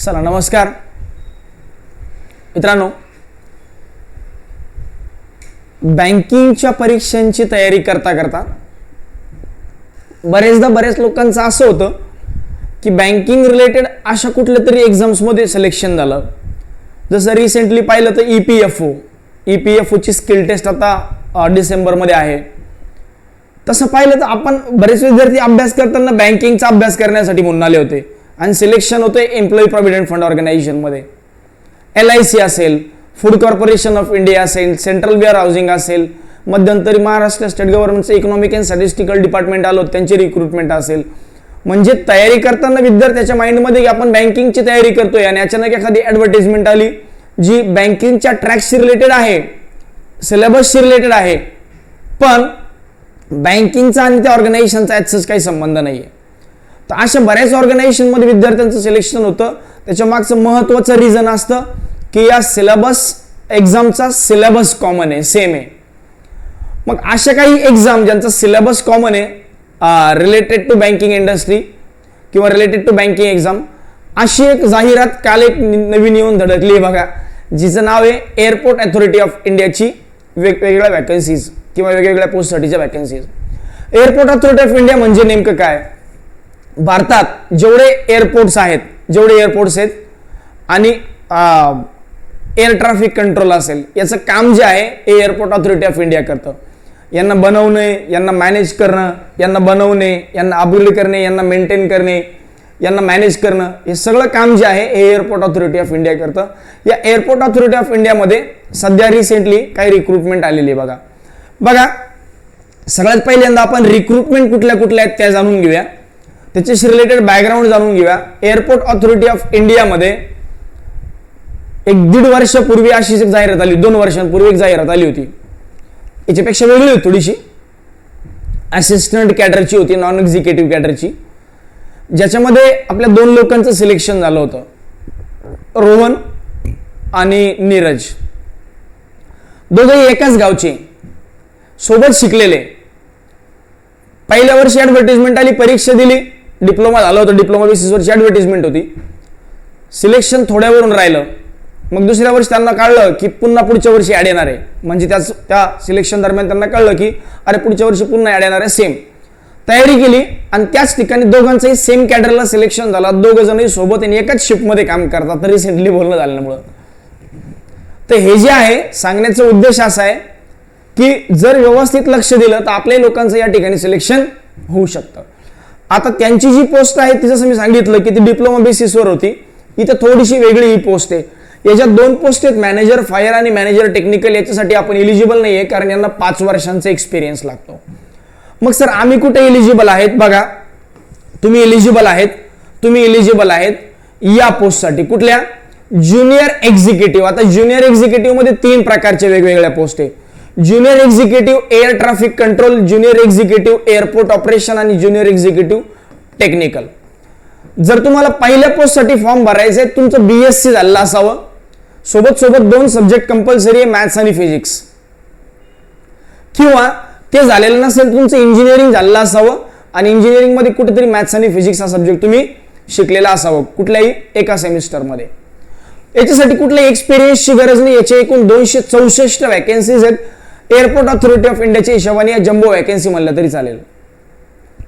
चला नमस्कार मित्रांनो, बँकिंगच्या परीक्षांची तयारी करता करता बरेच लोकांचं असं होतं की बँकिंग रिलेटेड अशा कुठल्या तरी एक्झाम्समध्ये सिलेक्शन झालं. जसं रिसेंटली पाहिलं तर ईपीएफओची स्किल टेस्ट आता डिसेंबरमध्ये आहे. तसं पाहिलं तर आपण बरेच विद्यार्थी अभ्यास करताना बँकिंगचा अभ्यास करण्यासाठी म्हणून आले होते आणि सिलेक्शन होते एम्प्लॉई प्रॉव्हिडंट फंड ऑर्गनायझेशनमध्ये. LIC असेल, फूड कॉर्पोरेशन ऑफ इंडिया असेल, सेंट्रल वेअर हाऊसिंग असेल, मध्यंतरी महाराष्ट्र स्टेट गव्हर्नमेंटचं इकॉनॉमिक अँड स्टॅटिस्टिकल डिपार्टमेंट आलो त्यांची रिक्रुटमेंट असेल. म्हणजे तयारी करताना विद्यार्थ्याच्या माइंडमध्ये की आपण बँकिंगची तयारी करतोय आणि अचानक एखादी ॲडव्हर्टाइजमेंट आली जी बँकिंगच्या ट्रॅक्सशी रिलेटेड आहे, सिलेबसशी रिलेटेड आहे, पण बँकिंगचा आणि त्या ऑर्गनायझेशनचा ॲज काही संबंध नाही आहे. तर अशा बऱ्याच ऑर्गनायझेशनमध्ये विद्यार्थ्यांचं सिलेक्शन होतं. त्याच्या मागचं महत्त्वाचं रिझन असतं की या एक्झामचा सिलेबस कॉमन आहे, सेम आहे. मग अशा काही एक्झाम ज्यांचा सिलेबस कॉमन आहे रिलेटेड टू बँकिंग इंडस्ट्री किंवा रिलेटेड टू बँकिंग एक्झाम, अशी एक जाहिरात काल एक नवीन येऊन धडकली आहे बघा, जिचं नाव आहे एअरपोर्ट अथॉरिटी ऑफ इंडियाची वेगवेगळ्या वॅकन्सीज किंवा वेगवेगळ्या पोस्टसाठीच्या vacancies. Airport authority of India म्हणजे नेमकं काय? भारतात जेवढे एअरपोर्ट्स आहेत आणि एअर ट्रॅफिक कंट्रोल असेल, याचं काम जे आहे हे एअरपोर्ट अथॉरिटी ऑफ इंडिया करतं. यांना बनवणे, यांना मॅनेज करणं, यांना बनवणे, यांना अपग्रेड करणे, यांना मेंटेन करणे, यांना मॅनेज करणं, हे सगळं काम जे आहे हे एअरपोर्ट अथॉरिटी ऑफ इंडिया करतं. या एअरपोर्ट अथॉरिटी ऑफ इंडियामध्ये सध्या रिसेंटली काही रिक्रुटमेंट आलेली आहे बघा. सगळ्यात पहिल्यांदा आपण रिक्रुटमेंट कुठल्या आहेत त्या जाणून घेऊया, त्याच्याशी रिलेटेड बॅकग्राऊंड जाणून घेऊया. एअरपोर्ट अथॉरिटी ऑफ इंडियामध्ये एक 1.5 वर्षापूर्वी अशीच एक जाहिरात आली, 2 वर्षांपूर्वी एक जाहिरात आली होती. याच्यापेक्षा वेगळी होती थोडीशी, असिस्टंट कॅडरची होती, नॉन एक्झिक्युटिव्ह कॅडरची, ज्याच्यामध्ये आपल्या 2 लोकांचं सिलेक्शन झालं होतं, रोहन आणि नीरज. दोघंही एकाच गावचे, सोबत शिकलेले. पहिल्या वर्षी ॲडव्हर्टाइजमेंट आली, परीक्षा दिली, डिप्लोमा झालं होतं, डिप्लोमा बेसिसवरची ॲडव्हर्टाइजमेंट होती. सिलेक्शन थोड्यावरून राहिलं. मग दुसऱ्या वर्षी त्यांना कळलं की पुन्हा पुढच्या वर्षी ॲड येणार आहे. म्हणजे त्या सिलेक्शन दरम्यान त्यांना कळलं की अरे पुढच्या वर्षी पुन्हा ॲड येणार आहे. सेम तयारी केली आणि त्याच ठिकाणी दोघांचंही सेम कॅडरला सिलेक्शन झालं. दोघं जणही सोबत आणि एकाच शिफ्टमध्ये काम करतात, रिसेंटली बोलणं झाल्यामुळं. तर हे जे आहे सांगण्याचा उद्देश असा आहे की जर व्यवस्थित लक्ष दिलं तर आपल्या लोकांचं या ठिकाणी सिलेक्शन होऊ शकतं. आता त्यांची जी पोस्ट आहे ती जसं मी सांगितलं की ती डिप्लोमा बेसिसवर होती. इथं थोडीशी वेगळी ही पोस्ट आहे. याच्यात 2 पोस्ट आहेत, मॅनेजर फायर आणि मॅनेजर टेक्निकल. याच्यासाठी आपण एलिजिबल नाही आहे कारण यांना 5 वर्षांचा एक्सपिरियन्स लागतो. मग सर आम्ही कुठे एलिजिबल आहेत? बघा, तुम्ही एलिजिबल आहेत या पोस्टसाठी. कुठल्या? Junior executive. आता ज्युनियर एक्झिक्युटिव्ह मध्ये 3 प्रकारचे वेगवेगळ्या पोस्ट आहे. Junior executive air traffic control, junior executive airport operation आणि ज्युनियर एक्झिक्युटिव्ह टेक्निकल. जर तुम्हाला पहिल्या पोस्टसाठी फॉर्म भरायचा आहे, तुमचं BSc झालेलं असावं, सोबत 2 सब्जेक्ट कंपल्सरी आहे, मॅथ्स आणि फिजिक्स, किंवा ते झालेलं नसेल तुमचं इंजिनिअरिंग झालेलं असावं आणि इंजिनिअरिंगमध्ये कुठेतरी मॅथ्स आणि फिजिक्स हा सब्जेक्ट तुम्ही शिकलेला असावं कुठल्याही एका सेमिस्टरमध्ये. याच्यासाठी कुठल्याही एक्सपिरियन्सची गरज नाही. याचे एकूण 264 वॅकन्सीज आहेत. एअरपोर्ट अथॉरिटी ऑफ इंडियाच्या हिशोबाने या जम्बो वॅकन्सी म्हणलं तरी चालेल.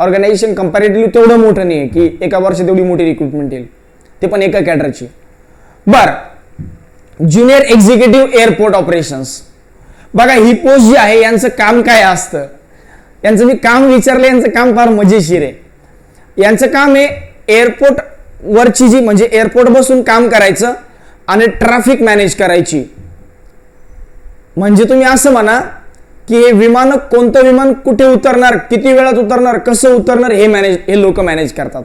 ऑर्गनायझेशन कंपॅरेटिव्हली तेवढं मोठं नाही आहे की एका वर्षात एवढी मोठी रिक्रुटमेंट येईल, ते पण एका कॅडरची. Junior executive airport operations. बघा ही पोस्ट जी आहे यांचं काम काय असतं? यांचं मी काम विचारलं, यांचं काम फार मजेशीर आहे. यांचं काम आहे एअरपोर्ट वरची जी म्हणजे एअरपोर्ट बसून काम करायचं आणि ट्रॅफिक मॅनेज करायची. म्हणजे तुम्ही असं म्हणा की कोणतं विमान कुठे उतरणार, किती वेळात उतरणार, कसं उतरणार हे लोक मॅनेज करतात.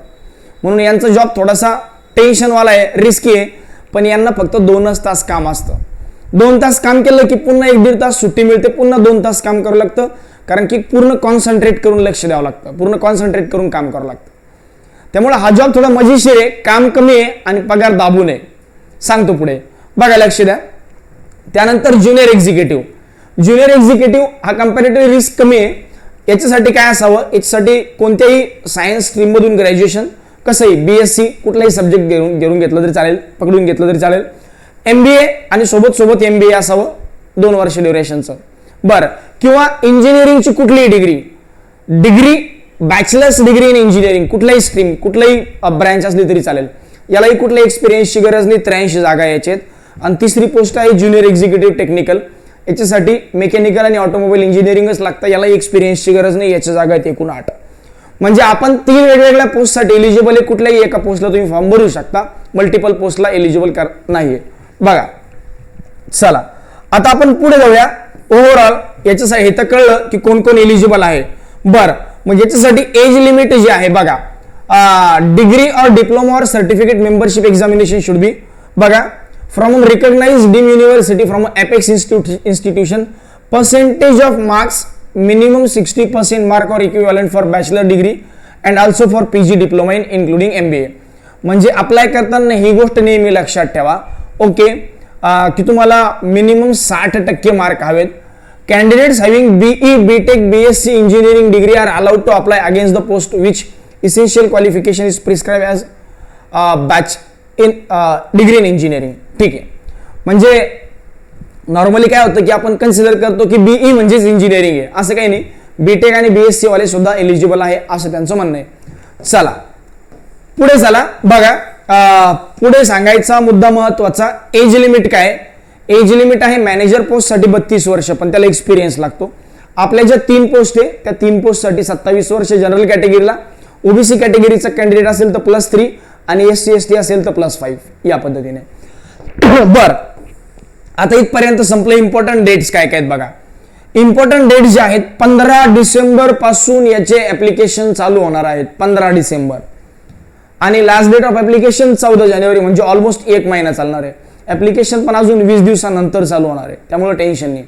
म्हणून यांचा जॉब थोडासा टेन्शनवाला आहे, रिस्की आहे. पण यांना फक्त 2च तास काम असतं. 2 तास काम केलं की पुन्हा 1-1.5 तास सुट्टी मिळते, पुन्हा 2 तास काम करावं लागतं. कारण की पूर्ण कॉन्सन्ट्रेट करून लक्ष द्यावं लागतं, पूर्ण कॉन्सन्ट्रेट करून काम करावं लागतं. त्यामुळे हा जॉब थोडा मजेशीर आहे, काम कमी आहे आणि पगार दाबून आहे. सांगतो पुढे, बघा लक्ष द्या. त्यानंतर ज्युनियर एक्झिक्युटिव्ह हा कंपॅरेटिव्ह रिस्क कमी आहे. याच्यासाठी काय असावं? याच्यासाठी कोणत्याही सायन्स स्ट्रीममधून ग्रॅज्युएशन, कसंही BSc कुठलाही सब्जेक्ट घेऊन घेतलं तरी चालेल, पकडून घेतलं तरी चालेल. MBA आणि सोबत MBA असावं 2 वर्ष ड्युरेशनचं. बरं, किंवा इंजिनिअरिंगची कुठलीही degree bachelors degree in engineering, कुठलाही स्ट्रीम, कुठलाही ब्रँच असली तरी चालेल. यालाही कुठल्या एक्सपिरियन्सची गरज नाही. 83 जागा याच्यात. आणि तिसरी पोस्ट आहे ज्युनियर एक्झिक्युटिव्ह टेक्निकल. याच्यासाठी मेकॅनिकल आणि ऑटोमोबाईल इंजिनिअरिंगच लागतं. याला एक्सपिरियन्सची गरज नाही. याच्या जागा आहेत एकूण 8. म्हणजे आपण 3 वेगवेगळ्या पोस्टसाठी एलिजिबल आहे. कुठल्याही एका पोस्टला तुम्ही फॉर्म भरू शकता. मल्टिपल पोस्टला एलिजिबल नाहीये. बघा, चला आता आपण पुढे जाऊया. ओव्हरऑल याच्यासाठी हे तर कळलं की कोण कोण एलिजिबल आहे. बरं, म्हणजे याच्यासाठी एज लिमिट जी आहे बघा, डिग्री और डिप्लोमा और certificate membership examination should be. बघा, from recognised deemed university from apex institution, percentage of marks minimum 60% mark or equivalent for bachelor degree and also for PG diploma in including MBA. म्हणजे apply करताना ही गोष्ट नेहमी लक्षात ठेवा. Okay, की तुम्हाला मिनिमम 60% मार्क हवेत. Candidates having BE, BTech, BSc engineering degree are allowed to apply against the post which essential qualification is prescribe as batch in degree in engineering. ठीक आहे, म्हणजे नॉर्मली काय होतं की आपण कन्सिडर करतो की BE म्हणजेच इंजिनिअरिंग आहे. असं काही नाही. BTech आणि BSc वाले सुद्धा एलिजिबल आहे असं त्यांचं म्हणणं आहे. चला पुढे चला. बघा, पुढे सांगायचा मुद्दा महत्वाचा, एज लिमिट काय. एज लिमिट आहे मॅनेजर पोस्टसाठी 32 वर्ष, पण त्याला एक्सपिरियन्स लागतो. आपल्या ज्या 3 पोस्ट आहे त्या 3 पोस्टसाठी 27 वर्ष जनरल कॅटेगरीला, OBC कॅटेगरीचा कॅन्डिडेट असेल तर +3 आणि SC ST असेल तर +5 या पद्धतीने. बर, आता इथपर्यंत संपलं. इम्पॉर्टंट डेट्स काय काय आहेत बघा. इम्पॉर्टंट डेट्स जे आहेत 15 डिसेंबर पासून याचे ऍप्लिकेशन चालू होणार आहेत. 15 डिसेंबर आणि लास्ट डेट ऑफ ऍप्लिकेशन 14 जानेवारी, म्हणजे ऑलमोस्ट 1 महिना चालणार आहे. ऍप्लिकेशन पण अजून 20 दिवसानंतर चालू होणार आहे, त्यामुळे टेन्शन नाही.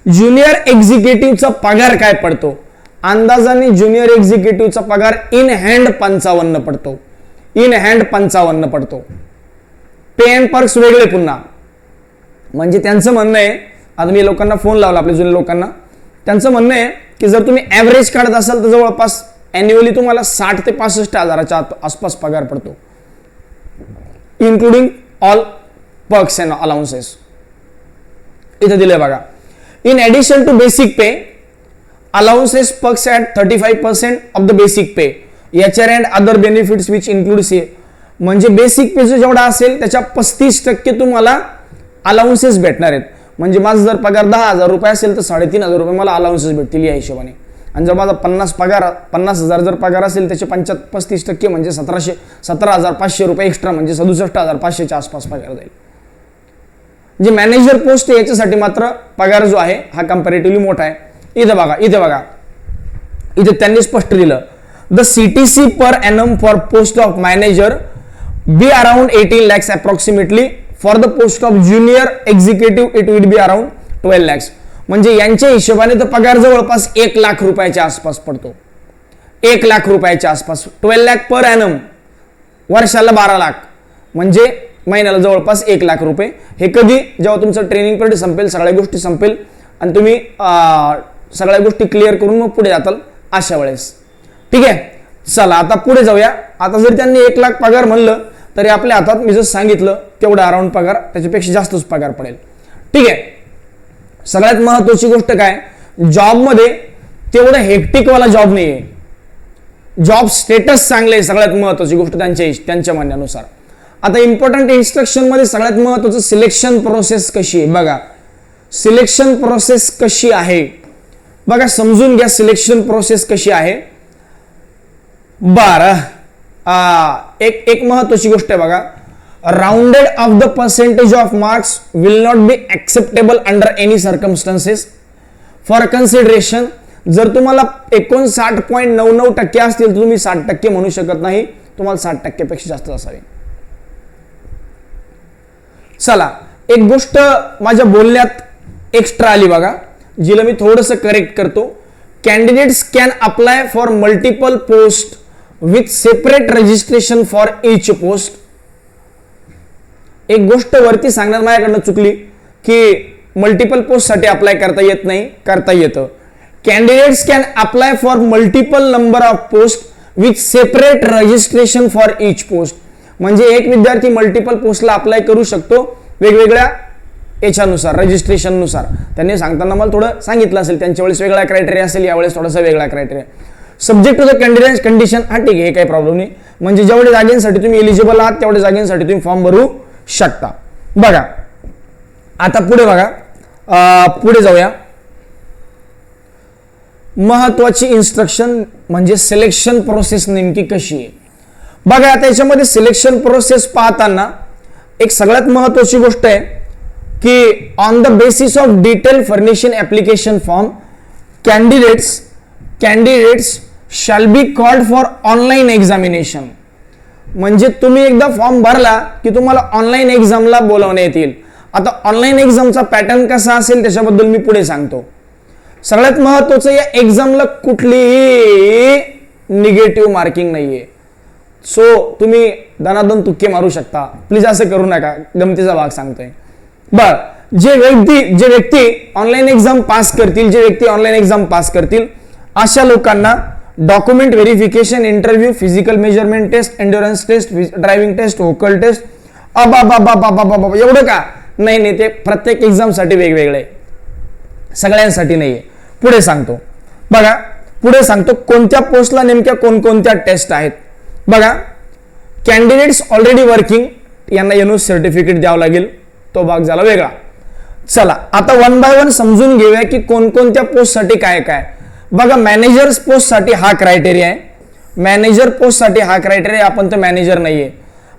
ज्युनियर एक्झिक्युटिव्हचा पगार काय पडतो. अंदाजाने ज्युनियर एक्झिक्युटिव्हचा पगार इन हँड 55 पडतो. इन हँड 55 पडतो. पे अँड पर्क्स वेगळे पुन्हा. म्हणजे त्यांचं म्हणणं आहे, आता मी लोकांना फोन लावला आपल्या जुन्या लोकांना, त्यांचं म्हणणं आहे की जर तुम्ही ॲव्हरेज काढत असाल तर जवळपास अॅन्युअली तुम्हाला 60 ते 65 हजाराच्या आसपास पगार पडतो, including all perks and allowances. इथे दिले बघा. In addition to basic pay, allowances perks at 35% of the basic pay, HR and other benefits which include C. म्हणजे बेसिक पे जो जेवढा असेल त्याच्या 35% तुम्हाला अलाउन्सेस भेटणार आहेत. म्हणजे माझा जर पगार 10,000 रुपये असेल तर 3,500 रुपये मला अलाउन्सेस भेटतील या हिशोबाने. आणि जर माझा 50,000 जर पगार असेल त्याचे 35% म्हणजे 17,500 रुपये एक्स्ट्रा, म्हणजे 67,500च्या आसपास पगार जाईल. जे मॅनेजर पोस्ट आहे याच्यासाठी मात्र पगार जो आहे हा कंपॅरेटिव्हली मोठा आहे. इथे बघा, इथे त्यांनी स्पष्ट दिलं, the CTC per annum for post of manager be around 18 lakhs approximately. For the post of junior executive it will be around 12 lakhs. म्हणजे यांच्या हिशोबाने तर पगार जवळपास 1 लाख रुपयाच्या आसपास पडतो. 1 लाख रुपयाच्या आसपास. 12 lakh पर एनम, वर्षाला 12 लाख, म्हणजे महिन्याला जवळपास 1 लाख रुपये. हे कधी, जेव्हा तुमचं ट्रेनिंग पिरियड संपेल, सगळ्या गोष्टी संपेल आणि तुम्ही सगळ्या गोष्टी क्लिअर करून मग पुढे जाताल अशा वेळेस. ठीक आहे, चला आता पुढे जाऊया. आता जर त्यांनी 1 लाख पगार म्हणलं तरी आपल्या हातात मी जसं सांगितलं तेवढा अराउंड पगार, त्याच्यापेक्षा जास्तच पगार पडेल. ठीक आहे. सगळ्यात महत्वाची गोष्ट काय, जॉबमध्ये तेवढं हेक्टिकवाला जॉब नाही आहे. जॉब स्टेटस चांगले आहे, सगळ्यात महत्वाची गोष्ट त्यांच्या म्हणण्यानुसार. आता इम्पॉर्टंट इन्स्ट्रक्शन मध्ये सगळ्यात महत्वाचं सिलेक्शन प्रोसेस कशी आहे बघा. सिलेक्शन प्रोसेस कशी आहे बघा, समजून घ्या सिलेक्शन प्रोसेस कशी आहे. बरं, एक महत्वाची गोष्ट आहे बघा, rounded off the percentage of marks will not be acceptable under any circumstances for consideration. जर तुम्हाला 59.99% असतील तर तुम्ही 60% म्हणू शकत नाही, तुम्हाला 60% पेक्षा जास्त असावे. चला, एक गोष्ट माझ्या बोलण्यात एक्स्ट्रा आली बघा, जिला मी थोडंसं करेक्ट करतो. Candidates can apply for multiple post with separate registration for each post. एक गोष्ट वरती सांगण्यात माझ्याकडनं चुकली की मल्टिपल पोस्ट साठी अप्लाय करता येत नाही, करता येतं. Candidates can apply for multiple number of post with separate registration for each post. म्हणजे एक विद्यार्थी मल्टिपल पोस्टला अप्लाय करू शकतो वेगवेगळ्या याच्यानुसार, रजिस्ट्रेशननुसार. त्यांनी सांगताना मला थोडं सांगितलं असेल, त्यांच्या वेळेस वेगळा क्रायटेरिया असेल, यावेळेस थोडासा वेगळा criteria. Subject to the candidate condition, हा ठीक आहे, हे काही प्रॉब्लेम नाही. म्हणजे जेवढे जागेसाठी तुम्ही एलिजिबल आहात तेवढ्या जागेसाठी तुम्ही फॉर्म भरू शकता. बघा आता पुढे बघा, पुढे जाऊया. महत्वाची इन्स्ट्रक्शन म्हणजे सिलेक्शन प्रोसेस नेमकी कशी आहे. बघा आता याच्यामध्ये सिलेक्शन प्रोसेस पाहताना एक सगळ्यात महत्वाची गोष्ट आहे की on the basis of detail furnishing application form candidates shall be called for online examination. म्हणजे तुम्ही एकदा फॉर्म भरला की तुम्हाला ऑनलाईन एक्झामला बोलावण्यात येईल. आता ऑनलाईन एक्झामचा पॅटर्न कसा असेल त्याच्याबद्दल मी पुढे सांगतो. सगळ्यात महत्वाचं, या एक्झामला कुठलीही निगेटिव्ह मार्किंग नाहीये. सो तुम्ही दनादन तुक्के मारू शकता, प्लीज असं करू नका, गमतीचा भाग सांगतोय. बर, जे व्यक्ती ऑनलाईन एक्झाम पास करतील, अशा लोकांना document verification, interview, physical measurement test, endurance test, driving test, vocal test, एवढं का नाही, ते प्रत्येक एक्झाम साठी वेगवेगळे, सगळ्यांसाठी नाहीये. पुढे सांगतो बघा, कोणत्या पोस्टला नेमक्या कोणकोणत्या टेस्ट आहेत. बघा, कॅन्डिडेट्स ऑलरेडी वर्किंग, यांना एनओसी सर्टिफिकेट द्यावं लागेल, तो भाग झाला वेगळा. चला आता वन बाय वन समजून घेऊया की कोणकोणत्या पोस्टसाठी काय काय. बघा, मॅनेजर्स पोस्टसाठी हा क्रायटेरिया आहे. मॅनेजर पोस्टसाठी हा क्रायटेरिया, आपण तर मॅनेजर नाहीये.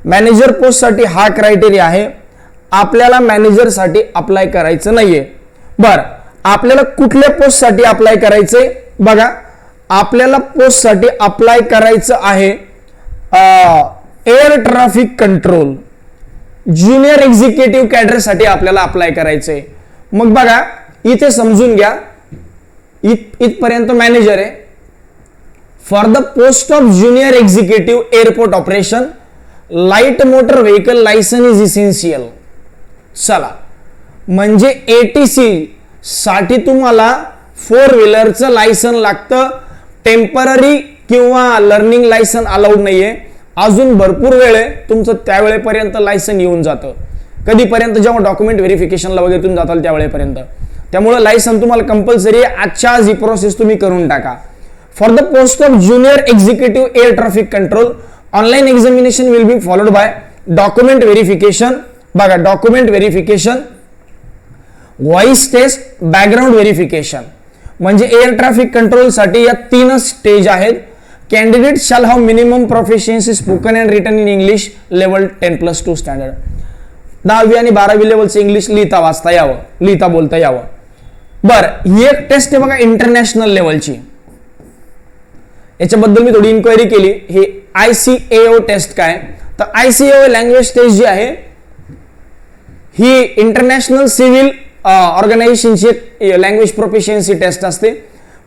मॅनेजर पोस्टसाठी हा क्रायटेरिया आहे, आपल्याला मॅनेजरसाठी अप्लाय करायचं नाहीये. बरं, आपल्याला कुठल्या पोस्टसाठी अप्लाय करायचंय. बघा, आपल्याला पोस्टसाठी अप्लाय करायचं आहे air traffic control, junior executive कॅडरसाठी आपल्याला अप्लाय करायचंय. मग बघा इथे समजून घ्या, इथपर्यंत मॅनेजर आहे. For the post of junior executive airport operation, light motor vehicle licence is essential. चला, म्हणजे एटीसी साठी तुम्हाला 4 व्हीलरचं लायसन लागतं. टेम्पररी किंवा लर्निंग लायसन अलाउड नाहीये. अजून भरपूर वेळ आहे तुमचं, त्यावेळेपर्यंत लायसन येऊन जातं. कधीपर्यंत, जेव्हा डॉक्युमेंट व्हेरिफिकेशनला वगैरे तुम्ही जाताल त्यावेळेपर्यंत. त्यामुळे लायसन तुम्हाला कंपल्सरी आहे. आजच्या आज ही प्रोसेस तुम्ही करून टाका. For the post of junior executive air traffic control, online examination will be followed by document verification. बघा, document verification, voice test, background verification. म्हणजे एअर ट्रॅफिक कंट्रोल साठी या 3 स्टेज आहेत. Candidate shall have minimum proficiency spoken and written in English level 10+2 standard. 10वी आणि 12वी लेवलचं English लिहिता वाचता यावं, लिहिता बोलता यावं. बरं, ही एक टेस्ट आहे बघा इंटरनॅशनल लेवलची. याच्याबद्दल मी थोडी इन्क्वायरी केली. हे ICAO टेस्ट काय, तर ICAO लँग्वेज टेस्ट जी आहे ही इंटरनॅशनल सिव्हिल ऑर्गनायझेशनची लँग्वेज प्रोफिशियन्सी टेस्ट असते.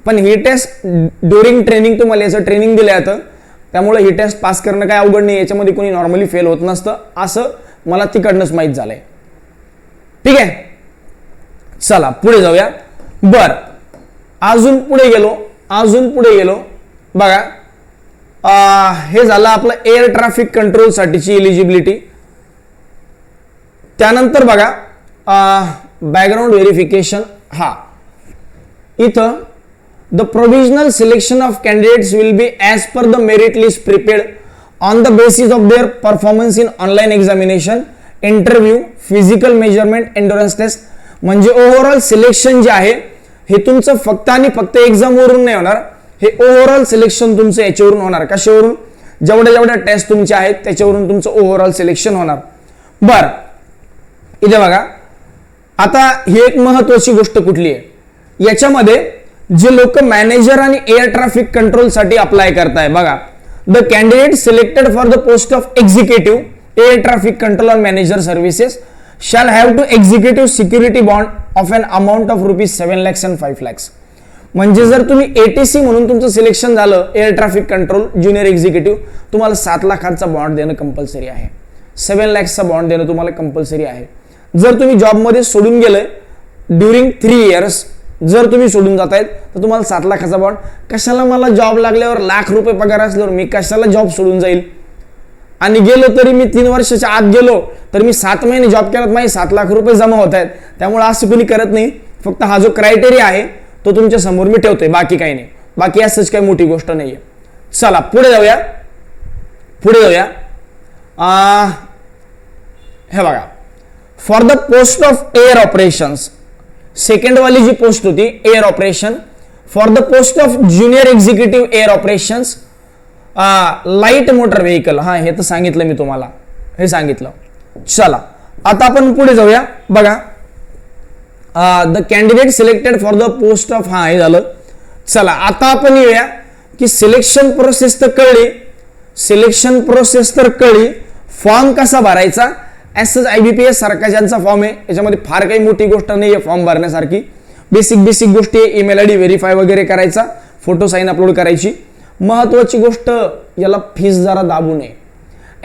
पण ही टेस्ट ड्युरिंग ट्रेनिंग तुम्हाला याचं ट्रेनिंग दिलं जातं. त्यामुळे ही टेस्ट पास करणं काय अवघड नाही. याच्यामध्ये कोणी नॉर्मली फेल होत नसतं, असं मला तिकडनंच माहीत झालंय. ठीक आहे, चला पुढे जाऊया. बर, अजून पुढे गेलो. बघा, हे झालं आपलं एअर ट्रॅफिक कंट्रोल साठीची एलिजिबिलिटी. त्यानंतर बघा बॅकग्राऊंड व्हेरिफिकेशन. इथं the provisional selection of candidates will be as per the merit list prepared on the basis of their performance in online examination, interview, physical measurement, endurance test. म्हणजे overall selection जे आहे हे तुमचं फक्त आणि फक्त exam वरून नाही होणार. हे ओव्हरऑल सिलेक्शन तुमचं याच्यावरून होणार. कशावरून? जेवढ्या टेस्ट तुमच्या आहेत त्याच्यावरून तुमचं ओव्हरऑल सिलेक्शन होणार. बर, इथे बघा, आता ही एक महत्वाची गोष्ट कुठली आहे, याच्यामध्ये जे लोक मॅनेजर आणि एअर ट्रॅफिक कंट्रोल साठी अप्लाय करताय. बघा, the candidate selected for the post of executive air traffic control and manager services shall have to executive security bond of an amount of ₹7 lakhs and 5 lakhs. म्हणजे जर तुम्ही ATC म्हणून तुमचं selection झालं air traffic control junior executive, तुम्हाला 7 लाखांचा bond देणं compulsory आहे. 7 lakhsचा बॉन्ड देणं तुम्हाला कंपल्सरी आहे. जर तुम्ही जॉबमध्ये सोडून गेले ड्युरिंग 3 years, जर तुम्ही सोडून जातायत तर तुम्हाला 7 लाखाचा बॉन्ड. कशाला मला जॉब लागल्यावर लाख रुपये पगार असल्यावर मी कशाला जॉब सोडून जाईल. आणि गेलो तरी मी 3 वर्षाच्या आत गेलो तर मी 7 महिने जॉब केला माझे 7 लाख रुपये जमा होत आहेत. त्यामुळे असं कोणी करत नाही. फक्त हा जो क्रायटेरिया आहे तो तुमच्या समोर मी ठेवतोय, बाकी काही नाही. बाकी असंच काही मोठी गोष्ट नाहीये. चला पुढे जाऊया. हे बघा, for the post of air operations, second वाली जी पोस्ट होती air operation, for the post of junior executive air operations light motor vehicle. हा हे तर सांगितलं मी तुम्हाला, हे सांगितलं. चला आता आपण पुढे जाऊया. बघा, the candidate selected for the post of, हा हे झालं. चला आता आपण येऊया की सिलेक्शन प्रोसेस तर कळली, फॉर्म कसा भरायचा. IBPS सारखा ज्यांचा फॉर्म आहे याच्यामध्ये फार काही मोठी गोष्ट नाही आहे फॉर्म भरण्यासारखी. बेसिक गोष्टी आहे. ईमेल ID व्हेरीफाय वगैरे करायचा, फोटो साईन अपलोड करायची. महत्वाची गोष्ट, याला फीस जरा दाबू नये.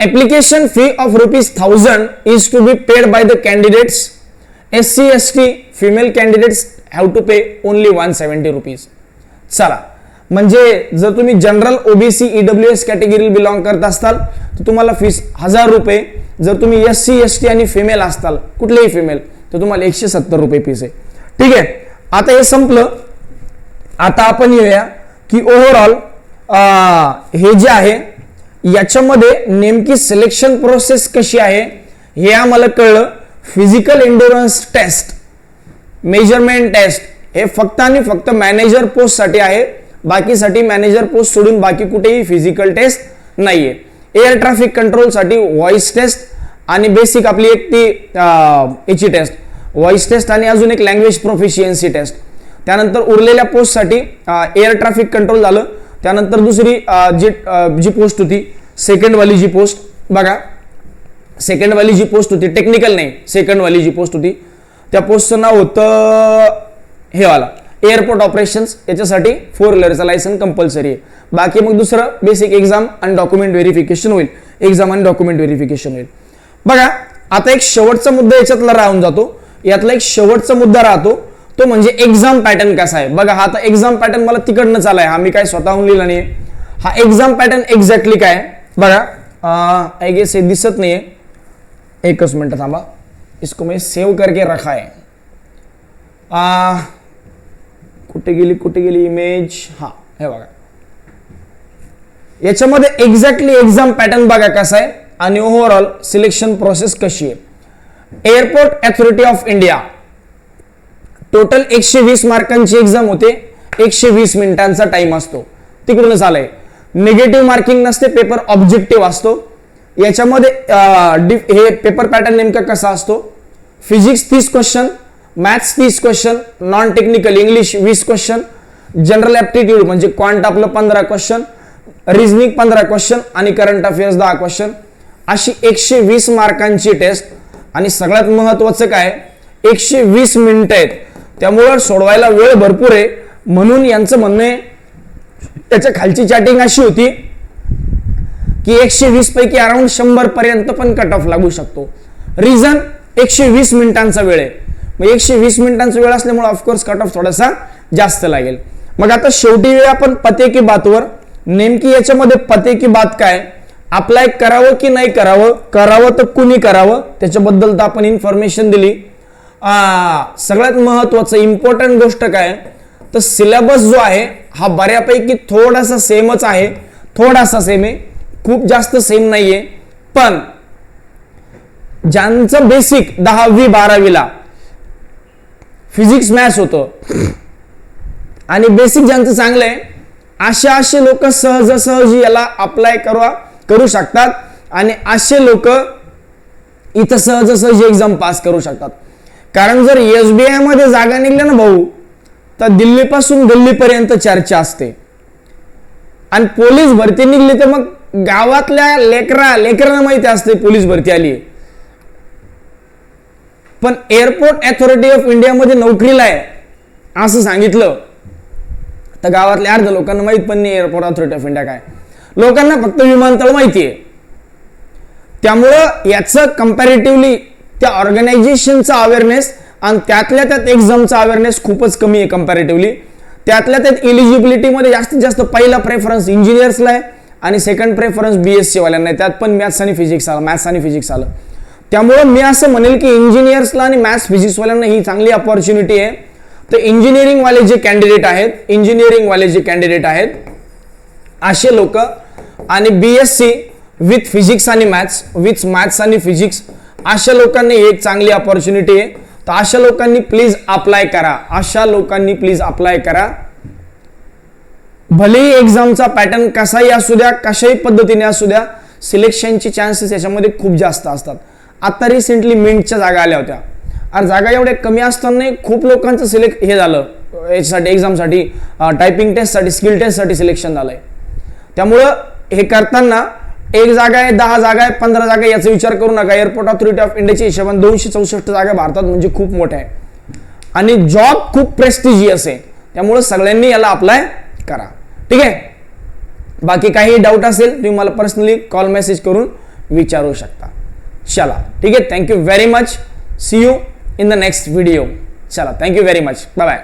Application fee of ₹1000 is to be paid by the candidates. SC ST female candidates have to pay only ₹170. चला, म्हणजे जर तुम्ही general OBC EWS category belong करत असताल तर तुम्हाला फीस ₹1000. जर तुम्ही SC ST आणि फिमेल असताल, कुठलेही फिमेल, तर तुम्हाला ₹170 फीस आहे. ठीक आहे, आता हे संपलं. आता आपण येऊया की ओव्हरऑल हे जे आहे याच्यामध्ये नेमकी सिलेक्शन प्रोसेस कशी आहे हे आम्हाला कळलं. Physical endurance test, measurement test हे फक्त आणि फक्त मॅनेजर पोस्ट साठी आहे. बाकीसाठी मॅनेजर पोस्ट सोडून बाकी कुठेही फिजिकल टेस्ट नाहीये. एअर ट्रॅफिक कंट्रोल साठी व्हॉइस टेस्ट आणि बेसिक आपली एक ती याची टेस्ट, व्हॉइस टेस्ट आणि अजून एक लँग्वेज प्रोफिशियन्सी टेस्ट. त्यानंतर उरलेल्या पोस्टसाठी एअर ट्रॅफिक कंट्रोल झालं. त्यानंतर दुसरी जी पोस्ट होती सेकंड वाली जी पोस्ट, बघा सेकंड वाली जी पोस्ट होती, टेक्निकल नाही, सेकंड वाली जी पोस्ट होती त्या पोस्टचं नाव होतं हे वाला एअरपोर्ट ऑपरेशन्स. याच्यासाठी 4 व्हीलरचा लायसन कंपल्सरी आहे. बाकी मग दुसरं बेसिक एक्झाम आणि डॉक्युमेंट व्हेरिफिकेशन होईल. बघा, आता एक शेवटचा मुद्दा याच्यातला राहून जातो. यातला एक शेवटचा मुद्दा राहतो तो म्हणजे एक्झाम पॅटर्न कसा आहे. बघा, हा आता एक्झाम पॅटर्न मला तिकडनं चालाय, हा मी काय स्वतःहून लिहिला नाही. हा एक्झाम पॅटर्न एक्झॅक्टली काय बघा, आय गेस हे दिसत नाहीये. एकच मिनिट थांबा, इसको मैं सेव करके रखा है. कुठे गेली इमेज. हा हे बघा, याच्यामध्ये एक्झॅक्टली एक्झाम पॅटर्न बघा कसा आहे आणि ओव्हरऑल सिलेक्शन प्रोसेस कशी आहे. Airport authority of India, total 120 मार्कांची एक्झाम होते. 120 मिनिटांचा टाइम असतो. तिकडूनच आलंय. निगेटिव्ह मार्किंग नसते, पेपर ऑब्जेक्टिव्ह असतो. याच्यामध्ये हे पेपर पॅटर्न नेमका कसा असतो. Physics 30 question, maths 30 question, non technical English 20 question, general aptitude म्हणजे क्वांट आपलं 15 क्वेश्चन, रिझनिंग 15 क्वेश्चन आणि करंट अफेअर्स 10 क्वेश्चन. अशी 120 मार्कांची टेस्ट. आणि सगळ्यात महत्वाचं काय, 120 मिनिटं आहेत, त्यामुळं सोडवायला वेळ भरपूर आहे. म्हणून यांचं म्हणणं आहे, त्याच्या खालची चॅटिंग अशी होती की 120 पैकी अराउंड 100 पर्यंत पण कट ऑफ लागू शकतो. रिझन 120 मिनिटांचा वेळ आहे. मग 120 मिनिटांचा वेळ असल्यामुळे ऑफकोर्स कट ऑफ थोडासा जास्त लागेल. मग आता शेवटी आपण पते की बातवर, नेमकी याच्यामध्ये पते की बात काय, अप्लाय करावं की नाही करावं, करावं तर कुणी करावं त्याच्याबद्दल तर आपण इन्फॉर्मेशन दिली. सगळ्यात महत्वाचं इम्पॉर्टंट गोष्ट काय तर सिलेबस जो आहे हा बऱ्यापैकी थोडासा सेमच आहे. थोडासा सेम आहे, खूप जास्त सेम नाहीये. पण ज्यांचं बेसिक 10वी 12वीला फिजिक्स मॅथ्स होतं आणि बेसिक ज्यांचं चांगलं आहे असे लोक सहजी याला अप्लाय करू शकतात आणि असे लोक इथं सहजी एक्झाम पास करू शकतात. कारण जर SBI मध्ये जागा निघल्या ना भाऊ तर दिल्लीपासून गल्लीपर्यंत चर्चा असते. आणि पोलीस भरती निघली तर मग गावातल्या लेकरांना माहिती असते पोलीस भरती आली. पण एअरपोर्ट अथॉरिटी ऑफ इंडिया मध्ये नोकरीला आहे असं सांगितलं तर गावातल्या अर्ध्या लोकांना माहित पण नाही एअरपोर्ट अथॉरिटी ऑफ इंडिया काय. लोकांना फक्त विमानतळ माहिती आहे. त्यामुळं याचं कंपॅरेटिव्हली त्या ऑर्गनायझेशनचा अवेअरनेस आणि त्यातल्या त्यात एक्झामचा अवेअरनेस खूपच कमी आहे कंपॅरेटिव्हली. त्यातल्या त्यात एलिजिबिलिटीमध्ये जास्तीत जास्त पहिला प्रेफरन्स इंजिनियर्सला आहे आणि सेकंड प्रेफरन्स BSc वाल्यांना आहे. त्यात पण मॅथ्स आणि फिजिक्स आलं. त्यामुळं मी असं म्हणेल की इंजिनियर्सला आणि मॅथ्स फिजिक्सवाल्यांना ही चांगली अपॉर्च्युनिटी आहे. तर इंजिनिअरिंगवाले जे कॅन्डिडेट आहेत असे लोक आणि BSc विथ फिजिक्स आणि मॅथ्स आणि फिजिक्स अशा लोकांनी ही एक चांगली अपॉर्च्युनिटी आहे. तर अशा लोकांनी प्लीज अप्लाय करा. भलेही एक्झामचा पॅटर्न कसाही असू द्या, कशाही पद्धतीने असू द्या, सिलेक्शनचे चान्सेस याच्यामध्ये खूप जास्त असतात. आता रिसेंटली मिंटच्या जागा आल्या होत्या. आणि जागा एवढ्या कमी असताना खूप लोकांचं सिलेक्ट हे झालं याच्यासाठी, एक्झामसाठी, टायपिंग टेस्टसाठी, स्किल टेस्टसाठी सिलेक्शन झालंय. त्यामुळं हे करताना 1 जागा आहे, 10 जागा आहे, 15 जागा आहे याचा विचार करू नका. एअरपोर्ट ऑथॉरिटी ऑफ इंडियाच्या हिशोबाने 264 जागा भारतात म्हणजे खूप मोठ्या आहे आणि जॉब खूप प्रेस्टिजियस आहे. त्यामुळे सगळ्यांनी याला अप्लाय करा. ठीक आहे. बाकी काही डाऊट असेल तुम्ही मला पर्सनली कॉल मेसेज करून विचारू शकता. चला ठीक आहे. Thank you very much. See you in the next video. चला, thank you very much. Bye bye.